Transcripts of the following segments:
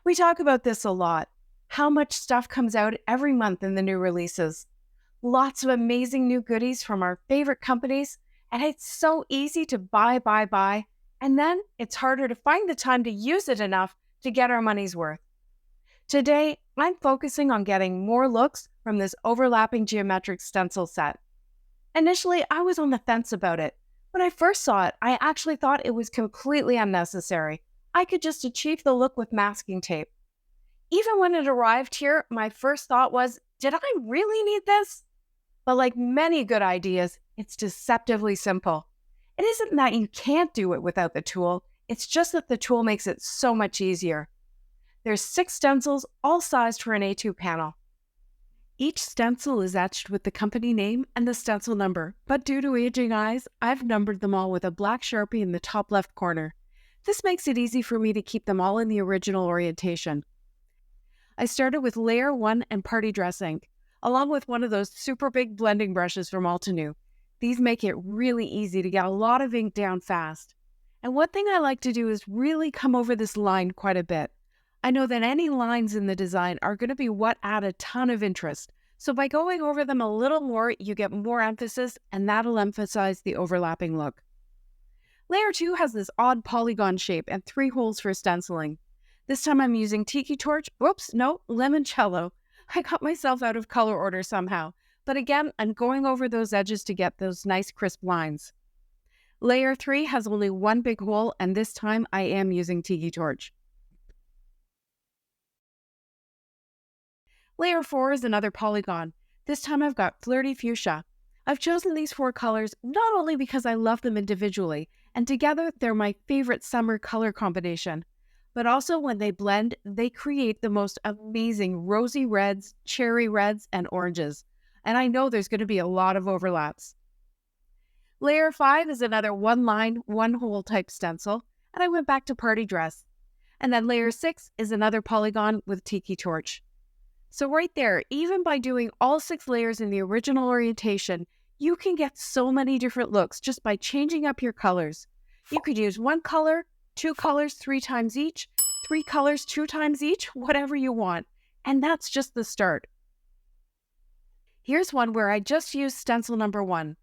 We talk about this a lot, how much stuff comes out every month in the new releases. Lots of amazing new goodies from our favorite companies, and it's so easy to buy, and then it's harder to find the time to use it enough to get our money's worth. Today, I'm focusing on getting more looks from this overlapping geometric stencil set. Initially, I was on the fence about it. When I first saw it, I actually thought it was completely unnecessary. I could just achieve the look with masking tape. Even when it arrived here, my first thought was, did I really need this? But like many good ideas, it's deceptively simple. It isn't that you can't do it without the tool, it's just that the tool makes it so much easier. There's 6 stencils, all sized for an A2 panel. Each stencil is etched with the company name and the stencil number, but due to aging eyes, I've numbered them all with a black Sharpie in the top left corner. This makes it easy for me to keep them all in the original orientation. I started with layer 1 and party dress ink, along with one of those super big blending brushes from Altenew. These make it really easy to get a lot of ink down fast. And one thing I like to do is really come over this line quite a bit. I know that any lines in the design are going to be what add a ton of interest, so by going over them a little more, you get more emphasis, and that'll emphasize the overlapping look. Layer 2 has this odd polygon shape and 3 holes for stenciling. This time I'm using Limoncello. I got myself out of color order somehow, but again, I'm going over those edges to get those nice crisp lines. Layer 3 has only one big hole, and this time I am using Tiki Torch. Layer 4 is another polygon. This time I've got Flirty Fuchsia. I've chosen these 4 colors not only because I love them individually, and together they're my favorite summer color combination, but also when they blend, they create the most amazing rosy reds, cherry reds, and oranges. And I know there's going to be a lot of overlaps. Layer 5 is another one line, one hole type stencil, and I went back to party dress. And then layer 6 is another polygon with Tiki Torch. So right there, even by doing all 6 layers in the original orientation, you can get so many different looks just by changing up your colors. You could use 1 color, 2 colors 3 times each, 3 colors 2 times each, whatever you want. And that's just the start. Here's one where I just used stencil number 1.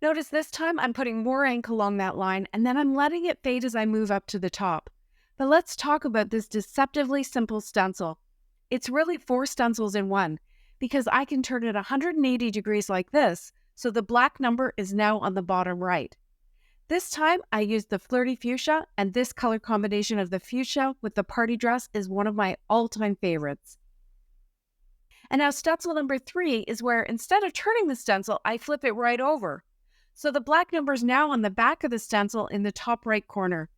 Notice this time I'm putting more ink along that line, and then I'm letting it fade as I move up to the top. But let's talk about this deceptively simple stencil. It's really 4 stencils in one, because I can turn it 180 degrees like this, so the black number is now on the bottom right. This time I used the Flirty Fuchsia, and this color combination of the fuchsia with the party dress is one of my all-time favorites. And now stencil number 3 is where instead of turning the stencil, I flip it right over. So the black number is now on the back of the stencil in the top right corner.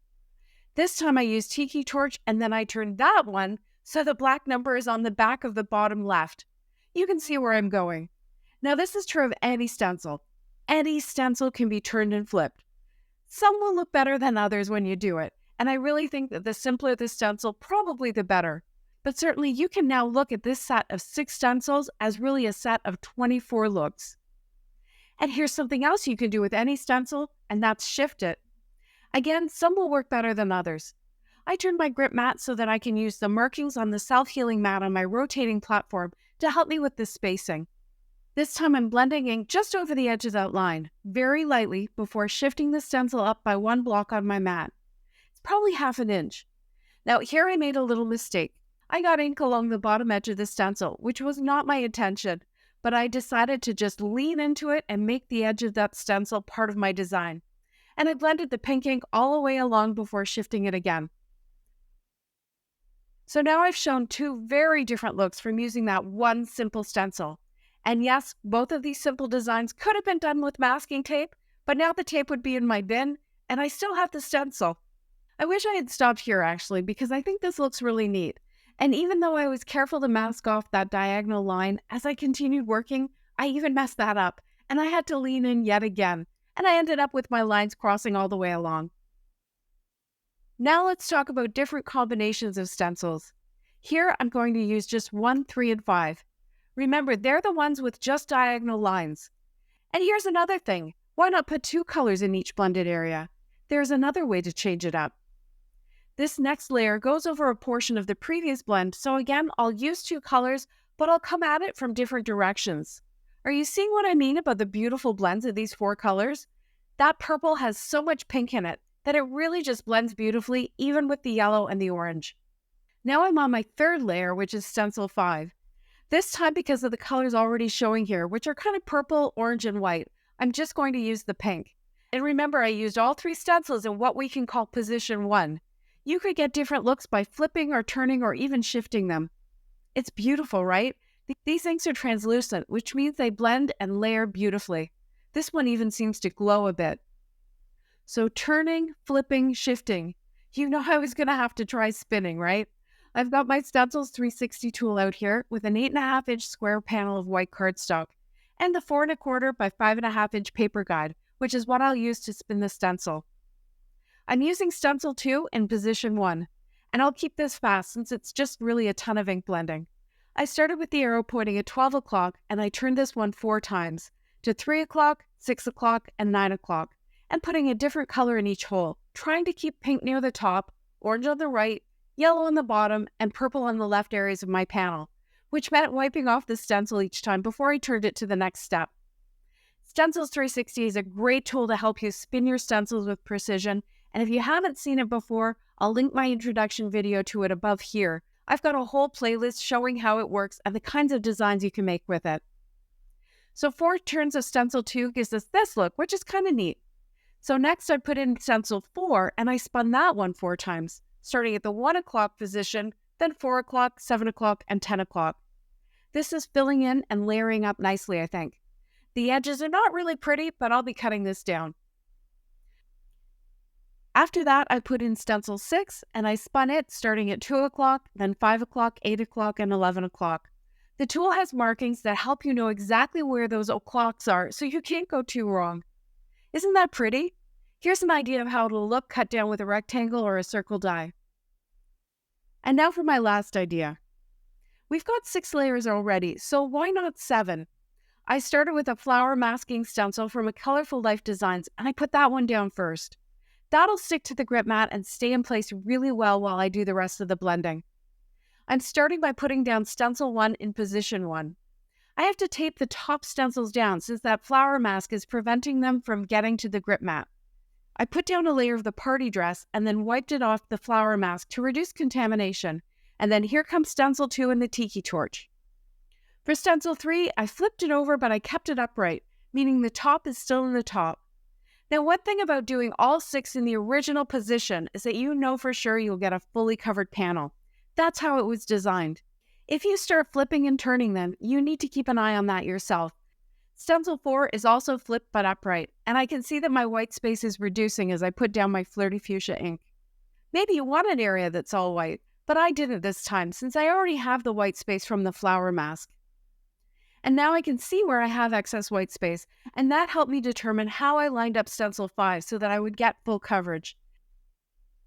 This time I used Tiki Torch, and then I turned that one so the black number is on the back of the bottom left. You can see where I'm going. Now this is true of any stencil. Any stencil can be turned and flipped. Some will look better than others when you do it, and I really think that the simpler the stencil, probably the better. But certainly you can now look at this set of 6 stencils as really a set of 24 looks. And here's something else you can do with any stencil, and that's shift it. Again, some will work better than others. I turned my grip mat so that I can use the markings on the self-healing mat on my rotating platform to help me with this spacing. This time I'm blending ink just over the edge of that line, very lightly, before shifting the stencil up by 1 block on my mat. It's probably ½ an inch. Now here I made a little mistake. I got ink along the bottom edge of the stencil, which was not my intention, but I decided to just lean into it and make the edge of that stencil part of my design. And I blended the pink ink all the way along before shifting it again. So now I've shown 2 very different looks from using that one simple stencil. And yes, both of these simple designs could have been done with masking tape, but now the tape would be in my bin, and I still have the stencil. I wish I had stopped here actually, because I think this looks really neat. And even though I was careful to mask off that diagonal line, as I continued working, I even messed that up, and I had to lean in yet again, and I ended up with my lines crossing all the way along. Now let's talk about different combinations of stencils. Here I'm going to use just 1, 3, and 5. Remember, they're the ones with just diagonal lines. And here's another thing. Why not put 2 colors in each blended area? There's another way to change it up. This next layer goes over a portion of the previous blend, so again, I'll use 2 colors, but I'll come at it from different directions. Are you seeing what I mean about the beautiful blends of these 4 colors? That purple has so much pink in it that it really just blends beautifully, even with the yellow and the orange. Now I'm on my 3rd layer, which is Stencil 5. This time, because of the colors already showing here, which are kind of purple, orange, and white, I'm just going to use the pink. And remember, I used all 3 stencils in what we can call position 1. You could get different looks by flipping or turning or even shifting them. It's beautiful, right? These inks are translucent, which means they blend and layer beautifully. This one even seems to glow a bit. So turning, flipping, shifting. You know I was going to have to try spinning, right? I've got my Stencils 360 tool out here with an 8.5-inch square panel of white cardstock and the 4 1/4 by 5.5-inch paper guide, which is what I'll use to spin the stencil. I'm using Stencil 2 in position 1, and I'll keep this fast since it's just really a ton of ink blending. I started with the arrow pointing at 12 o'clock, and I turned this one 4 times, to 3 o'clock, 6 o'clock, and 9 o'clock, and putting a different color in each hole, trying to keep pink near the top, orange on the right, yellow on the bottom, and purple on the left areas of my panel, which meant wiping off the stencil each time before I turned it to the next step. Stencils 360 is a great tool to help you spin your stencils with precision, and if you haven't seen it before, I'll link my introduction video to it above here. I've got a whole playlist showing how it works and the kinds of designs you can make with it. So 4 turns of Stencil 2 gives us this look, which is kind of neat. So next I put in Stencil 4 and I spun that one 4 times, starting at the 1 o'clock position, then 4 o'clock, 7 o'clock, and 10 o'clock. This is filling in and layering up nicely, I think. The edges are not really pretty, but I'll be cutting this down. After that, I put in Stencil 6 and I spun it starting at 2 o'clock, then 5 o'clock, 8 o'clock, and 11 o'clock. The tool has markings that help you know exactly where those o'clocks are, so you can't go too wrong. Isn't that pretty? Here's an idea of how it'll look cut down with a rectangle or a circle die. And now for my last idea. We've got 6 layers already, so why not 7? I started with a flower masking stencil from a Colorful Life Designs, and I put that one down first. That'll stick to the grip mat and stay in place really well while I do the rest of the blending. I'm starting by putting down Stencil 1 in position 1. I have to tape the top stencils down since that flower mask is preventing them from getting to the grip mat. I put down a layer of the party dress and then wiped it off the flower mask to reduce contamination. And then here comes Stencil 2 and the tiki torch. For Stencil 3, I flipped it over, but I kept it upright, meaning the top is still in the top. Now, one thing about doing all 6 in the original position is that you know for sure you'll get a fully covered panel. That's how it was designed. If you start flipping and turning them, you need to keep an eye on that yourself. Stencil 4 is also flipped but upright, and I can see that my white space is reducing as I put down my Flirty Fuchsia ink. Maybe you want an area that's all white, but I didn't this time since I already have the white space from the flower mask. And now I can see where I have excess white space, and that helped me determine how I lined up Stencil 5 so that I would get full coverage.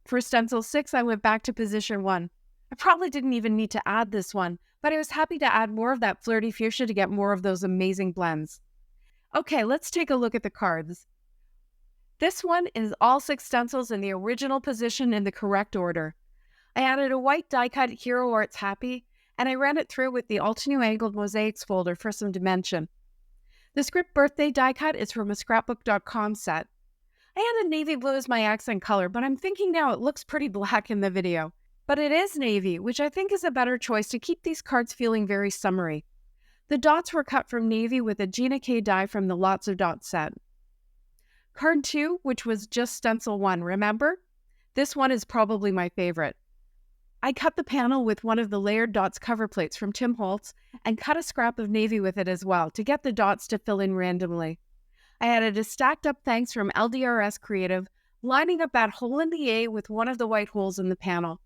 For Stencil 6, I went back to position 1. I probably didn't even need to add this one, but I was happy to add more of that Flirty Fuchsia to get more of those amazing blends. Okay, let's take a look at the cards. This one is all 6 stencils in the original position in the correct order. I added a white die cut Hero Arts Happy, and I ran it through with the Altenew angled mosaics folder for some dimension. The script birthday die cut is from a scrapbook.com set. I added navy blue as my accent color, but I'm thinking now it looks pretty black in the video. But it is navy, which I think is a better choice to keep these cards feeling very summery. The dots were cut from navy with a Gina K die from the Lots of Dots set. Card 2, which was just Stencil 1, remember? This one is probably my favorite. I cut the panel with one of the layered dots cover plates from Tim Holtz and cut a scrap of navy with it as well to get the dots to fill in randomly. I added a stacked up thanks from LDRS Creative, lining up that hole in the A with one of the white holes in the panel.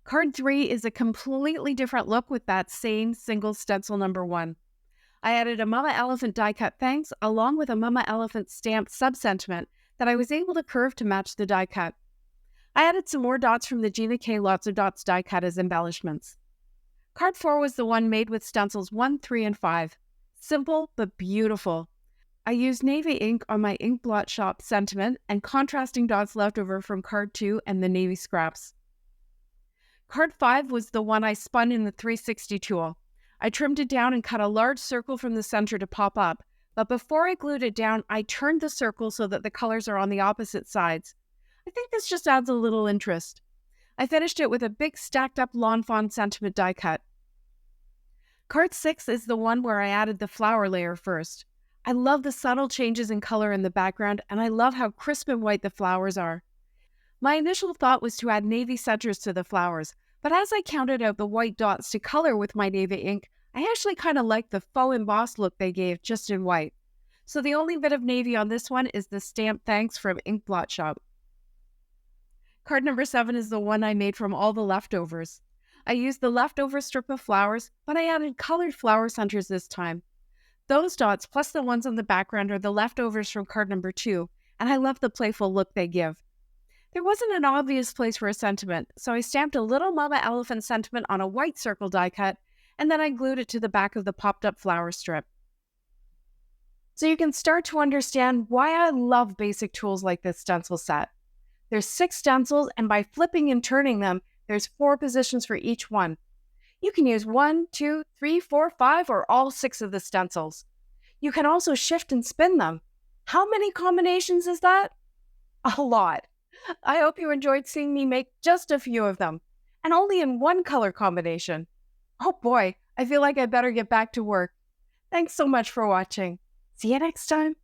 Card 3 is a completely different look with that same single stencil number 1. I added a Mama Elephant die cut thanks along with a Mama Elephant stamped sub-sentiment that I was able to curve to match the die cut. I added some more dots from the Gina K Lots of Dots die cut as embellishments. Card 4 was the one made with stencils 1, 3, and 5. Simple but beautiful. I used navy ink on my ink blot shop sentiment and contrasting dots left over from card 2 and the navy scraps. Card 5 was the one I spun in the 360 tool. I trimmed it down and cut a large circle from the center to pop up, but before I glued it down, I turned the circle so that the colors are on the opposite sides. I think this just adds a little interest. I finished it with a big stacked up Lawn Fawn sentiment die cut. Card 6 is the one where I added the flower layer first. I love the subtle changes in color in the background, and I love how crisp and white the flowers are. My initial thought was to add navy centers to the flowers, but as I counted out the white dots to color with my navy ink, I actually kind of liked the faux embossed look they gave just in white. So the only bit of navy on this one is the stamp thanks from Ink Blot Shop. Card number 7 is the one I made from all the leftovers. I used the leftover strip of flowers, but I added colored flower centers this time. Those dots plus the ones on the background are the leftovers from card number 2, and I love the playful look they give. There wasn't an obvious place for a sentiment, so I stamped a little mama elephant sentiment on a white circle die cut, and then I glued it to the back of the popped-up flower strip. So you can start to understand why I love basic tools like this stencil set. There's 6 stencils, and by flipping and turning them, there's 4 positions for each one. You can use 1, 2, 3, 4, 5, or all 6 of the stencils. You can also shift and spin them. How many combinations is that? A lot. I hope you enjoyed seeing me make just a few of them, and only in one color combination. Oh boy, I feel like I better get back to work. Thanks so much for watching. See you next time.